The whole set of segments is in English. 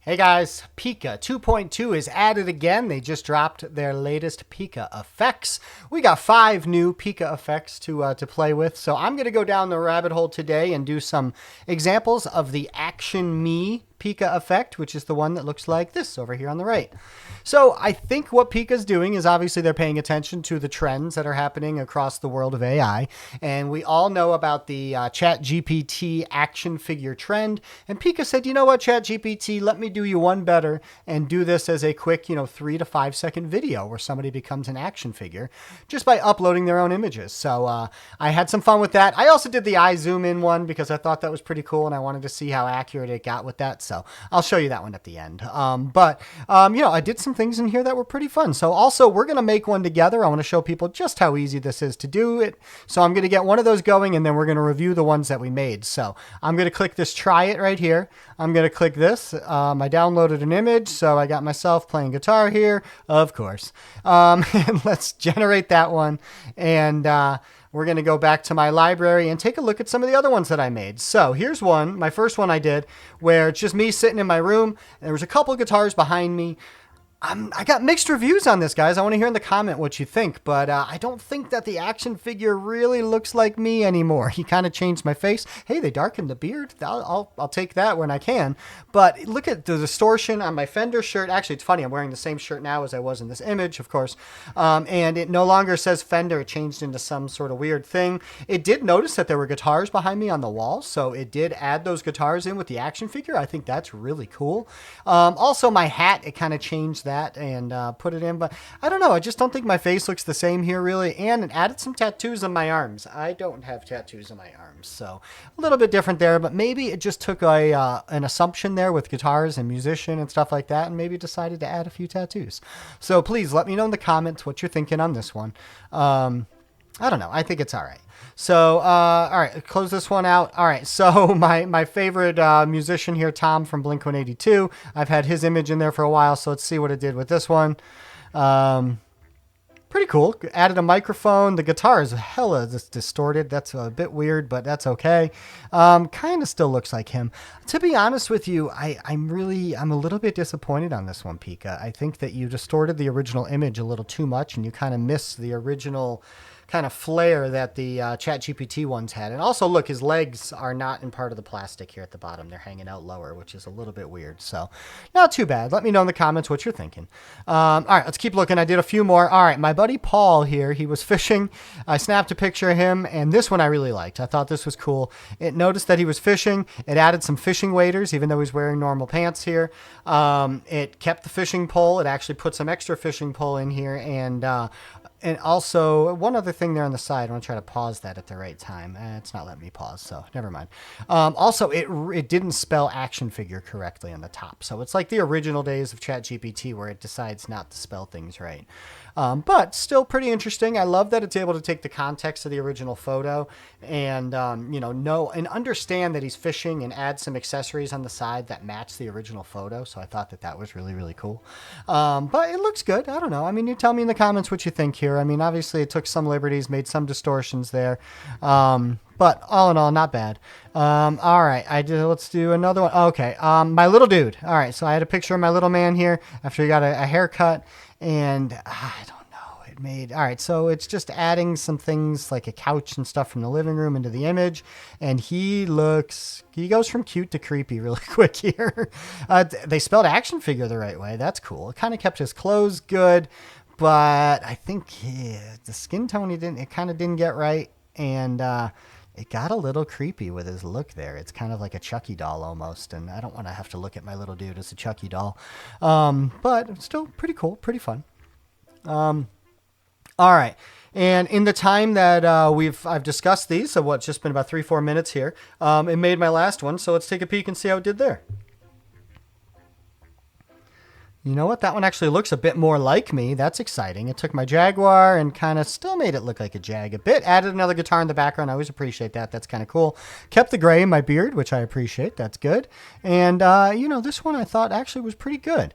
Hey guys, Pika 2.2 is added again. They just dropped their latest Pikaffects. We got 5 new Pikaffects to play with, so I'm going to go down the rabbit hole today and do some examples of the Action Me Pika effect, which is the one that looks like this over here on the right. So I think what Pika's doing is obviously they're paying attention to the trends that are happening across the world of AI. And we all know about the ChatGPT action figure trend. And Pika said, you know what, ChatGPT, let me do you one better and do this as a quick, 3 to 5 second video where somebody becomes an action figure just by uploading their own images. So I had some fun with that. I also did the eye zoom in one because I thought that was pretty cool and I wanted to see how accurate it got with that. So I'll show you that one at the end. I did some things in here that were pretty fun. So also we're going to make one together. I want to show people just how easy this is to do it. So I'm going to get one of those going and then we're going to review the ones that we made. So I'm going to click this try it right here. I'm going to click this. I downloaded an image. So I got myself playing guitar here, of course. And let's generate that one. And, we're going to go back to my library and take a look at some of the other ones that I made. So here's one, my first one I did, where it's just me sitting in my room. And there was a couple of guitars behind me. I got mixed reviews on this, guys. I want to hear in the comment what you think, but I don't think that the action figure really looks like me anymore. He kind of changed my face. Hey, they darkened the beard. I'll take that when I can. But look at the distortion on my Fender shirt. Actually, it's funny. I'm wearing the same shirt now as I was in this image, of course. And it no longer says Fender. It changed into some sort of weird thing. It did notice that there were guitars behind me on the wall, so it did add those guitars in with the action figure. I think that's really cool. Also, my hat, it kind of changed that and put it in, but I don't know, I just don't think my face looks the same here really. And it added some tattoos on my arms. I don't have tattoos on my arms, so a little bit different there, but maybe it just took an assumption there with guitars and musician and stuff like that and maybe decided to add a few tattoos. So please let me know in the comments what you're thinking on this one. I don't know. I think it's all right. So, all right, close this one out. All right, so my favorite musician here, Tom from Blink-182, I've had his image in there for a while, so let's see what it did with this one. Pretty cool. Added a microphone. The guitar is hella distorted. That's a bit weird, but that's okay. Kind of still looks like him. To be honest with you, I'm a little bit disappointed on this one, Pika. I think that you distorted the original image a little too much, and you kind of missed the original kind of flair that the ChatGPT ones had. And also, look, his legs are not in part of the plastic here at the bottom. They're hanging out lower, which is a little bit weird. So not too bad. Let me know in the comments what you're thinking. All right, let's keep looking. I did a few more. All right, my buddy Paul here, he was fishing. I snapped a picture of him, and this one I really liked. I thought this was cool. It noticed that he was fishing. It added some fishing waders, even though he's wearing normal pants here. It kept the fishing pole. It actually put some extra fishing pole in here, and also, one other thing there on the side, I want to try to pause that at the right time. It's not letting me pause, so never mind. Also, it didn't spell action figure correctly on the top. So it's like the original days of ChatGPT where it decides not to spell things right. But still pretty interesting. I love that it's able to take the context of the original photo and, know and understand that he's fishing and add some accessories on the side that match the original photo. So I thought that was really, really cool. But it looks good. I don't know. I mean, you tell me in the comments what you think here. I mean, obviously it took some liberties, made some distortions there. But all in all, not bad. All right, let's do another one. Okay, my little dude. All right, so I had a picture of my little man here after he got a haircut, and I don't know, it made, all right, so it's just adding some things like a couch and stuff from the living room into the image, and he goes from cute to creepy really quick here. They spelled action figure the right way. That's cool. It kind of kept his clothes good, but I think the skin tone it kind of didn't get right, and it got a little creepy with his look there. It's kind of like a Chucky doll almost, and I don't want to have to look at my little dude as a Chucky doll. But still pretty cool, pretty fun. All right. And in the time that I've discussed these, so what's just been about 3-4 minutes here, it made my last one. So let's take a peek and see how it did there. You know what? That one actually looks a bit more like me. That's exciting. It took my Jaguar and kind of still made it look like a Jag a bit. Added another guitar in the background. I always appreciate that. That's kind of cool. Kept the gray in my beard, which I appreciate. That's good. And, this one I thought actually was pretty good.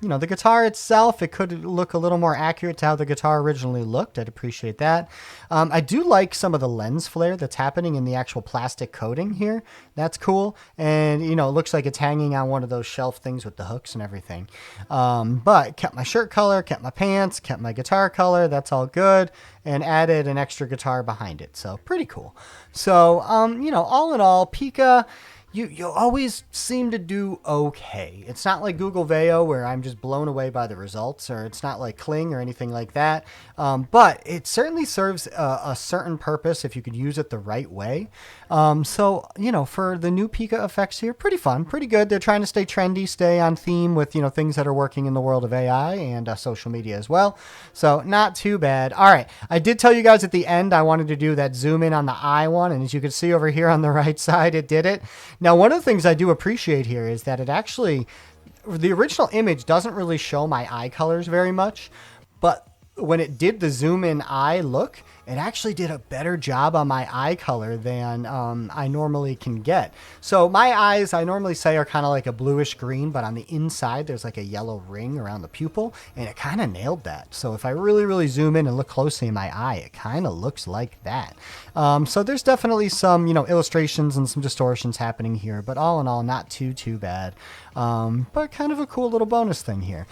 the guitar itself, it could look a little more accurate to how the guitar originally looked. I'd appreciate that. I do like some of the lens flare that's happening in the actual plastic coating here. That's cool. And, it looks like it's hanging on one of those shelf things with the hooks and everything. But kept my shirt color, kept my pants, kept my guitar color. That's all good. And added an extra guitar behind it. So pretty cool. So, all in all, Pika, you always seem to do okay. It's not like Google Veo where I'm just blown away by the results, or it's not like Kling or anything like that. But it certainly serves a certain purpose if you could use it the right way. So, for the new Pika effects here, pretty fun, pretty good. They're trying to stay trendy, stay on theme with, things that are working in the world of AI and social media as well. So not too bad. All right. I did tell you guys at the end I wanted to do that zoom in on the eye one. And as you can see over here on the right side, it did it. Now, one of the things I do appreciate here is that the original image doesn't really show my eye colors very much, but when it did the zoom in eye look, it actually did a better job on my eye color than I normally can get. So my eyes, I normally say, are kind of like a bluish green, but on the inside, there's like a yellow ring around the pupil, and it kind of nailed that. So if I really, really zoom in and look closely in my eye, it kind of looks like that. So there's definitely some, illustrations and some distortions happening here, but all in all, not too bad. But kind of a cool little bonus thing here.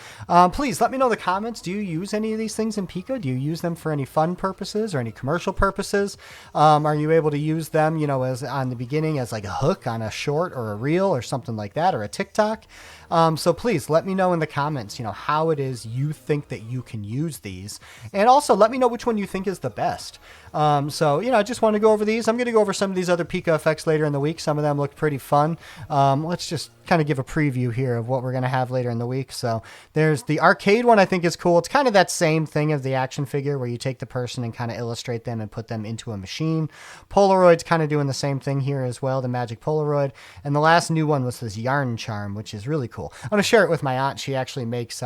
Please let me know in the comments. Do you use any of these things in Pika? Do you use them for any fun purposes or any commercial purposes? Are you able to use them, as on the beginning as like a hook on a short or a reel or something like that, or a TikTok? So please let me know in the comments, how it is you think that you can use these. And also let me know which one you think is the best. I just want to go over these. I'm going to go over some of these other Pika effects later in the week. Some of them look pretty fun. Let's just kind of give a preview here of what we're going to have later in the week. So there's the arcade one. I think is cool. It's kind of that same thing as the action figure where you take the person and kind of illustrate them and put them into a machine. Polaroid's kind of doing the same thing here as well, the magic Polaroid. And the last new one was this yarn charm, which is really cool. I'm going to share it with my aunt. She actually makes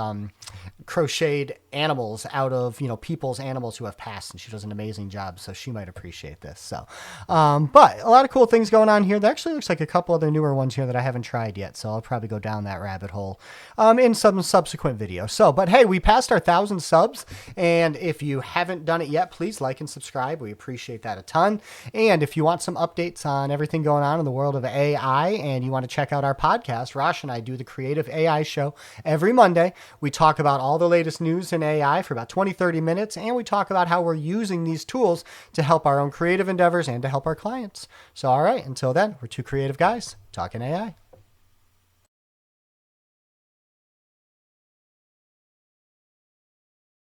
crocheted animals out of, people's animals who have passed, and she does an amazing job, so she might appreciate this. So, but a lot of cool things going on here. There actually looks like a couple other newer ones here that I haven't tried yet, so I'll probably go down that rabbit hole in some subsequent video. So, but hey, we passed our 1,000 subs, and if you haven't done it yet, please like and subscribe. We appreciate that a ton. And if you want some updates on everything going on in the world of AI, and you want to check out our podcast, Rosh and I do the Creative AI Show every Monday. We talk about all the latest news in AI for about 20-30 minutes, and we talk about how we're using these tools to help our own creative endeavors and to help our clients. So, all right, until then, we're two creative guys talking AI.